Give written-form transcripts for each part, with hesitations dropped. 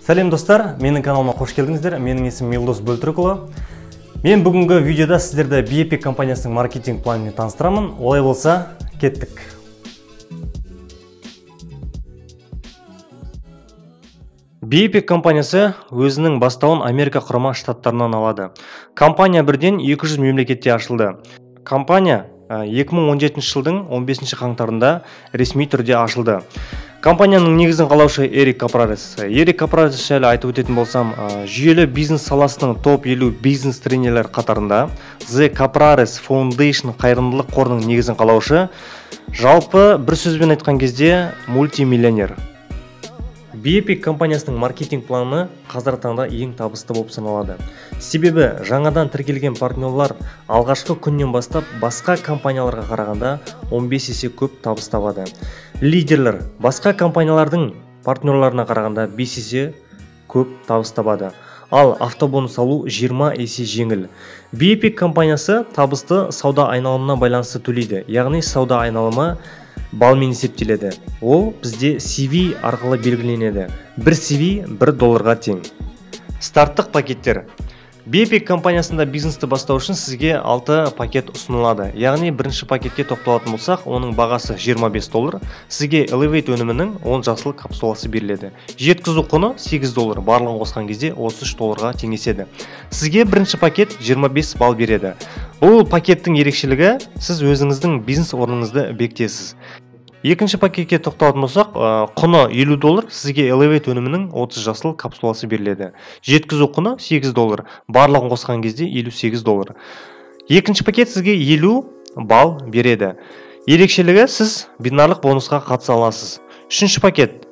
Сәлем достар, менің каналыма қош келдіңіздер. Менің есімім Милдос Бөлтірікұлы. Мен бүгінгі видеода сіздерді BEPIC компаниясының маркетинг планын таныстырамын. Олай болса, кеттік. BEPIC компаниясы өзінің бастауын Америка құрама штаттарынан алады. Компания бірден 200 мемлекетте ашылды. Компания 2017 жылдың 15 қаңтарында ресми түрде ашылды. Компанияның негізін қалаушы Эрик Капрарес. Эрик Капрарес жайлы айтып өтетін болсам, жүйелі бизнес саласының топ 50 бизнес тренерлер қатарында The Капрарес Foundation қайырымдылық қорының негізін қалаушы, жалпы бір сөзбен айтқан кезде мультимиллионер. BEPIC компаниясының маркетинг планы қазіргі таңда ең табысты болып саналады. Себебі жаңадан тіркелген партнерлар алғашқы күннен бастап басқа компанияларға қарағанда 15 есе көп табыс табады. Лидерлер басқа компаниялардың партнерларына қарағанда 5 есе көп табыс табады. Ал автобонус алу 20 есе жеңіл. BEPIC компаниясы табысты сауда айналымына байланысты төлейді. Яғни сауда айналымы балмен есептеледі. Ол бізде CV арқылы белгіленеді. Бір CV $1 тең. Старттық пакеттер. BEPIC компаниясында бизнесті бастау үшін сізге 6 пакет ұсынылады. Яғни бірінші пакетке тоқталатын болсақ, оның бағасы $25. Сізге Elevate өнімінің 10 жасыл капсуласы беріледі. Жеткізу құны $8. Барлығын қосқан кезде $33 теңеседі. Сізге бірінші пакет 25 балл береді. Бұл пакеттің ерекшелігі, сіз өзіңіздің бизнес орныңызды бекітесіз. Екінші пакетке тоқталатын болсақ, құны $50, сізге Elevate өнімінің 30 жасыл капсуласы беріледі. Жеткізу құны $8. Барлығын қосқан кезде $58. Екінші пакет сізге 50 балл береді. Ерекшелігі, сіз бинарлық бонусқа қатыса аласыз. Үшінші пакет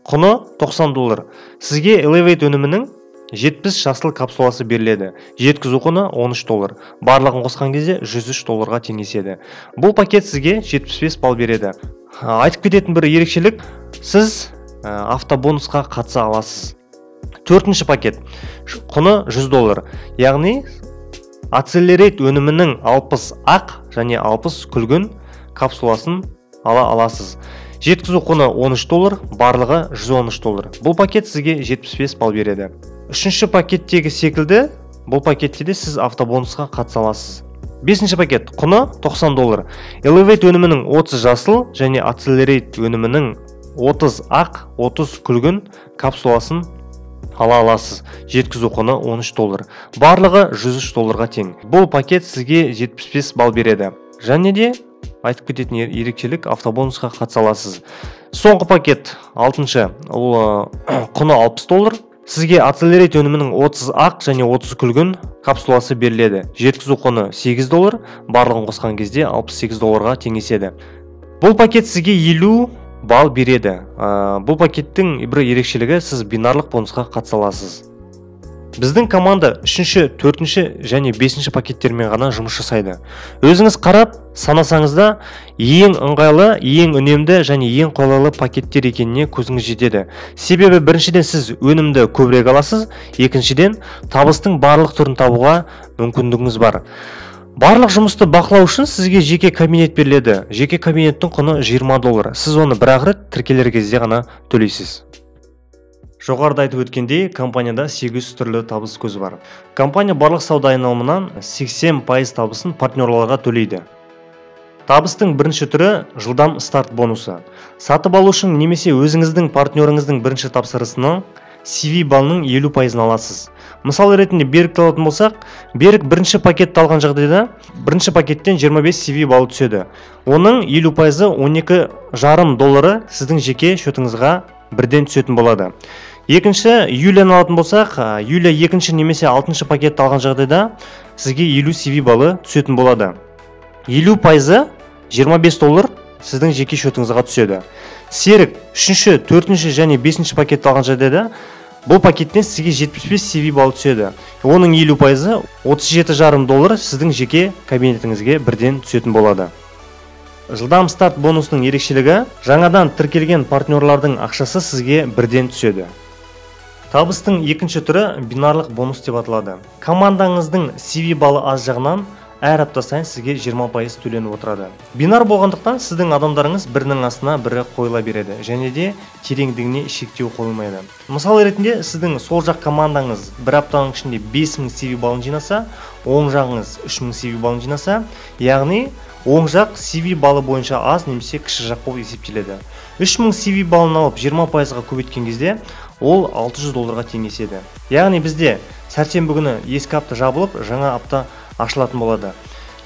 құны $90. Сізге Elevate өнімінің 70 жасыл капсуласы беріледі. Жеткізу құны $13. Барлығын қосқан кезде $103 теңеседі. Бұл пакет сізге 75 балл береді. Айтып кететін бір ерекшелік, сіз автобонусқа қатыса аласыз. Төртінші пакет құны $100. Яғни Accelerate өнімінің 60 ақ және 60 күлгін капсуласын ала аласыз. Жеткізу құны $13, барлығы $113. Бұл пакет сізге 75 балл береді. Үшінші пакеттегі секілді, бұл пакетте де сіз автобонусқа қатыса аласыз. Бесінші пакет құны $90. Elevate өнімінің 30 жасыл және Accelerate өнімінің 30 ақ, 30 күлгін капсуласын ала аласыз. Жеткізу құны $13. Барлығы $103 тең. Бұл пакет сізге 75 балл береді. Және де айтып кететін ерекшелік, автобонусқа қатыса аласыз. Соңғы пакет, алтыншы, ол құны $60. Сізге Accelerate өнімінің 30 ақ және 30 күлгін капсуласы беріледі. Жеткізу құны $8, барлығын қосқан кезде $68 теңеседі. Бұл пакет сізге 50 балл береді. Бұл пакеттің бір ерекшелігі, сіз бинарлық бонусқа қатыса аласыз. Біздің команда 3-ші, 4-ші және 5-ші пакеттермен ғана жұмыс жасайды. Өзіңіз қарап, санасаңызда ең ыңғайлы, ең үнемді және ең қолайлы пакеттер екеніне көзіңіз жетеді. Себебі біріншіден сіз өнімді көбірек аласыз, екіншіден табыстың барлық түрін табуға мүмкіндігіңіз бар. Барлық жұмысты бақылау үшін сізге жеке кабинет беріледі. Жеке кабинеттің құны $20. Сіз оны бір-ақ рет тіркелер кезде ғана төлейсіз. Жоғарыда айтып өткендей, компанияда 800 түрлі табыс көзі бар. Компания барлық сауда айналымынан 80% табысын партнерларға төлейді. Табыстың бірінші түрі жылдам старт бонусы. Сатып алу үшін немесе өзіңіздің партнеріңіздің бірінші тапсырысының CV балының 50% аласыз. Мысал ретінде Берікті алатын болсақ, Берік бірінші пакетті алған жағдайда бірінші пакеттен 25 CV балы түседі. Оның 50% $12,5 сіздің жеке шотыңызға бірден түсетін болады. Екінші, Юлияны алатын болсақ, Юлия екінші немесе 6-шы пакетті алған жағдайда сізге 50 CV балы түсетін болады. 50% $25 сіздің жеке шотыңызға түседі. Серік 3-ші, 4-ші және 5-ші пакетті алған жағдайда бұл пакеттен сізге 75 CV балы түседі. Оның 50% $37,5 сіздің жеке кабинетіңізге бірден түсетін болады. Жылдам старт бонусының ерекшелігі, жаңадан тіркелген партнерлардың ақшасы сізге бірден түседі. Табыстың екінші түрі бинарлық бонус деп аталады. Командаңыздың CV балы аз жағынан әр апта сайын сізге 20% төленіп отырады. Бинар болғандықтан сіздің адамдарыңыз бірінің астына бірі қойыла береді және де тереңдігіне шектеу қойылмайды. Мысал ретінде сіздің сол жақ командаңыз бір аптаның ішінде 5000 CV балын жинаса, оң жағыңыз 3000 CV балын жинаса, яғни оң жақ CV балы бойынша аз немесе кіші жақ болып есептеледі. 3000 CV балын алып 20%-ға көбейткен кезде ол $600 теңеседі. Яғни бізде сәрсенбі күні ескі апта жабылып, жаңа апта ашылатын болады.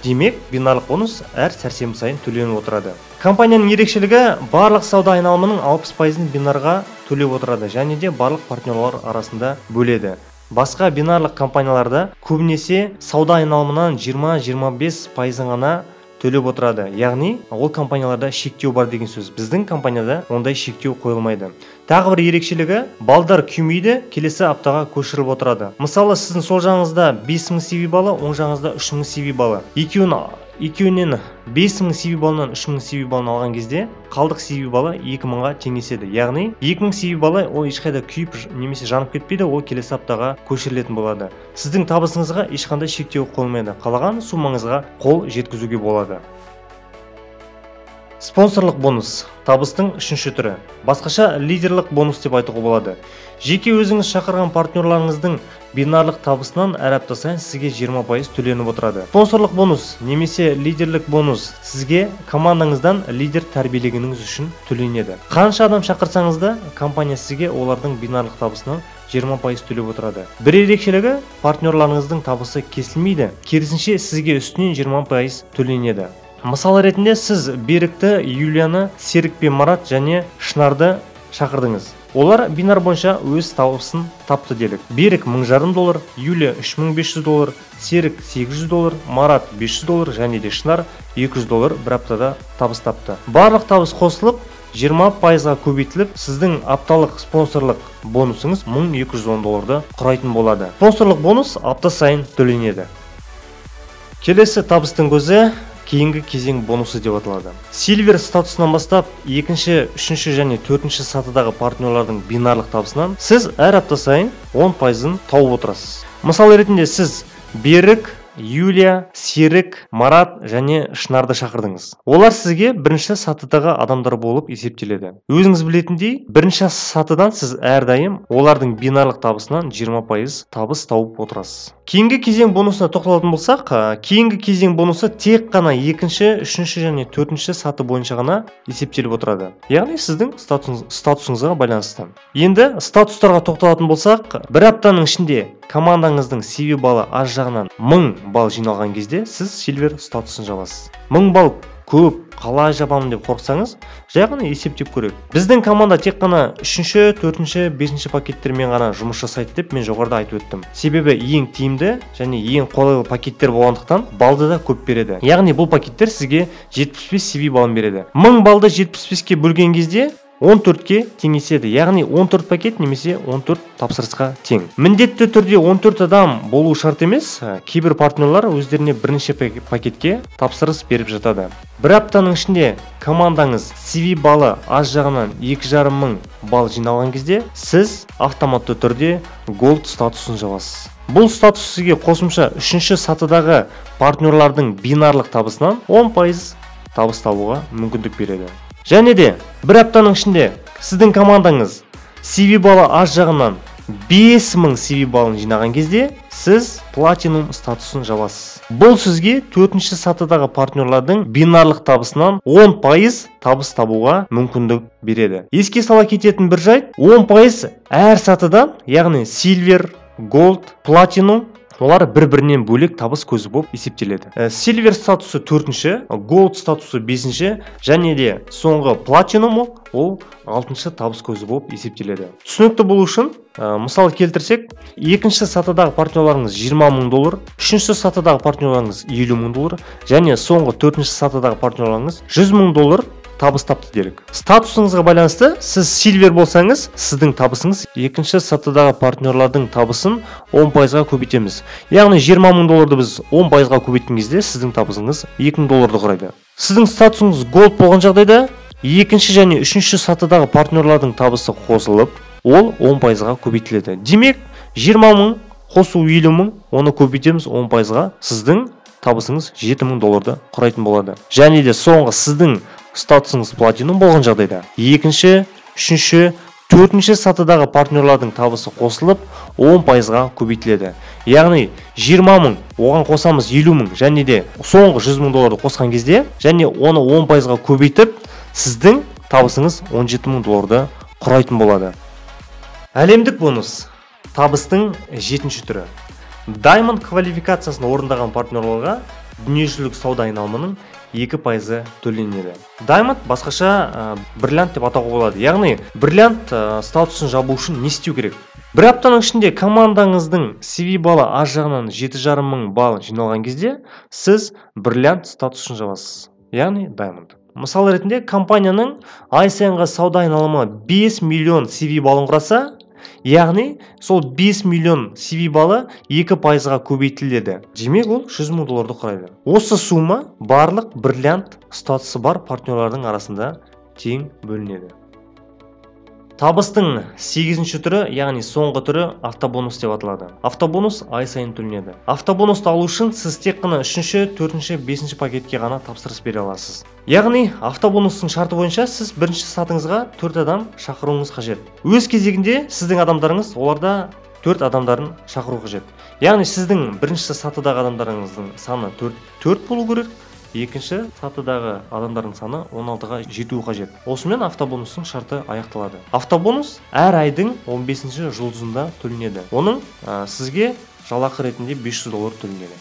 Демек, бинарлық бонус әр сәрсенбі сайын төленіп отырады. Компанияның ерекшелігі барлық сауда айналымының 60%-ын бинарға төлеп отырады және де барлық партнерлар арасында бөледі. Басқа бинарлық компанияларда көбінесе сауда айналымынан 20-25% ғана төлеп отырады. Яғни, ол компанияларда шектеу бар деген сөз. Біздің компанияда ондай шектеу қойылмайды. Тағы бір ерекшелігі, балдар күймейді, келесі аптаға көшіріліп отырады. Мысалы, сіздің сол жағыңызда 5000 CV балы, оң жағыңызда 3000 CV балы. Екеуінен 5000 CV балынан 3000 CV балын алған кезде, қалдық CV балы 2000-ға теңеседі. Яғни, 2000 CV балы ол ешқайда күйіп немесе жанып кетпейді, ол келесі аптаға көшірілетін болады. Сіздің табысыңызға ешқандай шектеу қойылмайды. Қалаған суммаңызға қол жеткізуге болады. Спонсорлық бонус – табыстың үшінші түрі. Басқаша лидерлік бонус деп айтуға болады. Жеке өзіңіз шақырған партнерларыңыздың бинарлық табысынан әр апта сайын сізге 20% төленіп отырады. Спонсорлық бонус немесе лидерлік бонус сізге командаңыздан лидер тәрбиелегеніңіз үшін төленеді. Қанша адам шақырсаңыз да, компания сізге олардың бинарлық табысынан 20% төлеп отырады. Бір ерекшелігі, партнерларыңыздың табысы кесілмейді, керісінше сізге үстінен 20% төленеді. Мысал ретінде сіз Берікті, Юлияны, Серік пен Марат және Шынарды шақырдыңыз. Олар бинар бойынша өз табысын тапты делік. Берік $1500, Юлия $3500, Серік $800, Марат $500 және де Шынар $200 бір аптада табыс тапты. Барлық табыс қосылып 20%-ға көбейтіліп, сіздің апталық спонсорлық бонусыңыз $1210 құрайтын болады. Спонсорлық бонус апта сайын төленеді. Келесі табыстың көзі кейінгі кезең бонусы деп аталады. Silver статусынан бастап, екінші, үшінші және төртінші сатыдағы партнерлардың бинарлық табысынан сіз әр апта сайын 10%-ын тауып отырасыз. Мысал ретінде сіз Берік, Юлия, Серік, Марат және Шынарды шақырдыңыз. Олар сізге бірінші сатыдағы адамдар болып есептеледі. Өзіңіз білетіндей, бірінші сатыдан сіз әрдайым олардың бинарлық табысынан 20% табыс тауып отырасыз. Кейінгі кезең бонусына тоқталатын болсақ, кейінгі кезең бонусы тек қана екінші, үшінші және төртінші саты бойынша ғана есептеліп отырады. Яғни сіздің статусыңызға байланысты. Енді статустарға тоқталатын болсақ, бір аптаның ішінде командаңыздың CV балы аз жағынан 1000 балл жиналған кезде сіз Silver статусын жабасыз. 1000 балл көп, қалай жабамын деп қорықсаңыз, жай ғана есептеп көрейік. Біздің команда тек қана 3-ші, 4-ші, 5-ші пакеттермен ғана жұмыс жасайды деп мен жоғарыда айтып өттім. Себебі ең тиімді және ең қолайлы пакеттер болғандықтан балды да көп береді. Яғни бұл пакеттер сізге 75 CV балын береді. 1000 балды 75-ке бөлген кезде 14-ке теңеседі. Яғни 14 пакет немесе 14 тапсырысқа тең. Міндетті түрде 14 адам болу шарт емес. Кейбір партнерлар өздеріне бірнеше пакетке тапсырыс беріп жатады. Бір аптаның ішінде командаңыз CV балы аз жағынан 2500 балл жиналған кезде сіз автоматты түрде Gold статусын жабасыз. Бұл статус сізге қосымша 3-ші сатыдағы партнерлардың бинарлық табысынан 10% табыс табуға мүмкіндік береді. Және де бір аптаның ішінде сіздің командаңыз CV балы аз жағынан 5000 CV балын жинаған кезде сіз платинум статусын жабасыз. Бұл сізге 4-ші сатыдағы партнерлардың бинарлық табысынан 10% табыс табуға мүмкіндік береді. Еске сала кететін бір жайт, 10% әр сатыдан, яғни Silver, Gold, Platinum олар бір-бірінен бөлек табыс көзі болып есептеледі. Silver статусы 4-ші, Gold статусы 5-ші және де соңғы Platinum ол 6-ші табыс көзі болып есептеледі. Түсінікті болу үшін, мысал келтірсек, 2-ші сатыдағы партнерларыңыз $20,000, 3-ші сатыдағы партнерларыңыз $50,000 және соңғы 4-ші сатыдағы партнерларыңыз $100,000 табыс тапты делік. Статусыңызға байланысты, сіз Silver болсаңыз, сіздің табысыңыз 2-ші сатыдағы партнерлардың табысын 10%-ға көбейтеміз. Яғни $20,000 біз 10%-ға көбейткен кезде сіздің табысыңыз $2,000 құрайды. Сіздің статусыңыз Gold болған жағдайда, 2-ші және 3-ші сатыдағы партнерлардың табысы қосылып, ол 10%-ға көбейтіледі. Демек, 20,000 қосу 50,000, оны көбейтеміз 10%-ға, сіздің табысыңыз $7000 құрайтын болады. Және де соңғы сіздің статусыңыз платинум болған жағдайда екінші, үшінші, төртінші сатыдағы партнерлардың табысы қосылып 10%-ға көбейтіледі. Яғни 20 000, оған қосамыз 50 000 және де соңғы $100,000 қосқан кезде және оны 10%-ға көбейтіп, сіздің табысыңыз $17,000 құрайтын болады. Әлемдік бонус табыстың 7-ші түрі. Diamond квалификациясын орындаған партнерларға дүниежүзілік сауда айналымының 2% төленеді. Diamond басқаша бриллиант деп атауға болады. Яғни бриллиант статусын жабу үшін не істеу керек? Бір аптаның ішінде командаңыздың CV балы аз жағынан 7,5 мың балл жиналған кезде сіз бриллиант статусын жабасыз. Яғни Diamond. Мысал ретінде компанияның ай сайынғы сауда айналымы 5 миллион CV балын құраса, яғни сол 5 миллион CV балы 2%-ға көбейтіледі. Демек ол $100,000 құрайды. Осы сума барлық бриллиант статусы бар партнерлардың арасында тең бөлінеді. Табыстың 8-ші түрі, яғни соңғы түрі автобонус деп аталады. Автобонус ай сайын төленеді. Автобонусты алу үшін сіз тек қана 3-ші, 4-ші, 5-ші пакетке ғана тапсырыс бере аласыз. Яғни автобонустың шарты бойынша сіз бірінші сатыңызға 4 адам шақыруыңыз қажет. Өз кезегінде сіздің адамдарыңыз оларда 4 адамдарын шақыру қажет. Яғни сіздің бірінші сатыдағы адамдарыңыздың саны 4 болу керек. Екінші сатыдағы адамдардың саны 16-ға жетуі қажет. Осымен автобонустың шарты аяқталады. Автобонус әр айдың 15-ші жұлдызында төленеді. Оның сізге жалақы ретінде $500 төленеді.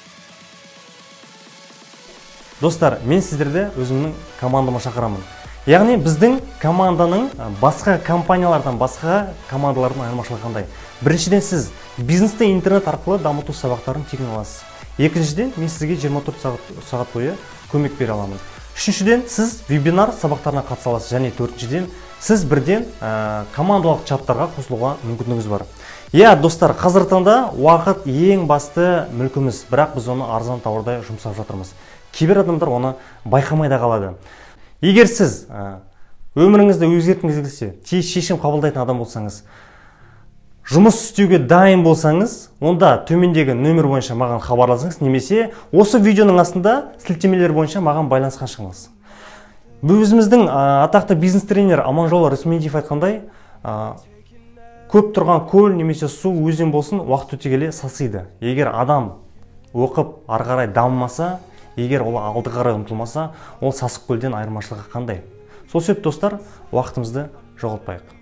Достар, мен сіздерді өзімнің командама шақырамын. Яғни біздің команданың басқа компаниялардан, басқа командалардың айырмашылығы қандай? Біріншіден, сіз бизнесті интернет арқылы дамыту сабақтарын тегін аласыз. Екіншіден, мен сізге 24 сағат бойы көмек бере аламын. Үшіншіден, сіз вебинар сабақтарына қатыса аласыз. Және төртіншіден, сіз бірден командалық чаттарға қосылуға мүмкіндігіңіз бар. Достар, қазіргі таңда уақыт ең басты мүлкіміз, бірақ біз оны арзан тауардай жұмсап жатырмыз. Кейбір адамдар оны байқамай да қалады. Егер сіз өміріңізді өзгерткіңіз келсе, тез шешім қабылдайтын адам болсаңыз, жұмыс істеуге дайын болсаңыз, онда төмендегі нөмір бойынша маған хабарласыңыз, немесе осы видеоның астында сілтемелер бойынша маған байланысқа шығыңыз. Өзіміздің атақты бизнес тренер Аманжол Рысмендиев айтқандай, көп тұрған көл немесе су өзен болсын, уақыт өте келе сасиды. Егер адам оқып ары қарай дамымаса, егер ол алды қарай ұмтылмаса, ол сасық көлден айырмашылығы қандай? Сол себепті достар, уақытымызды жоғалтпайық.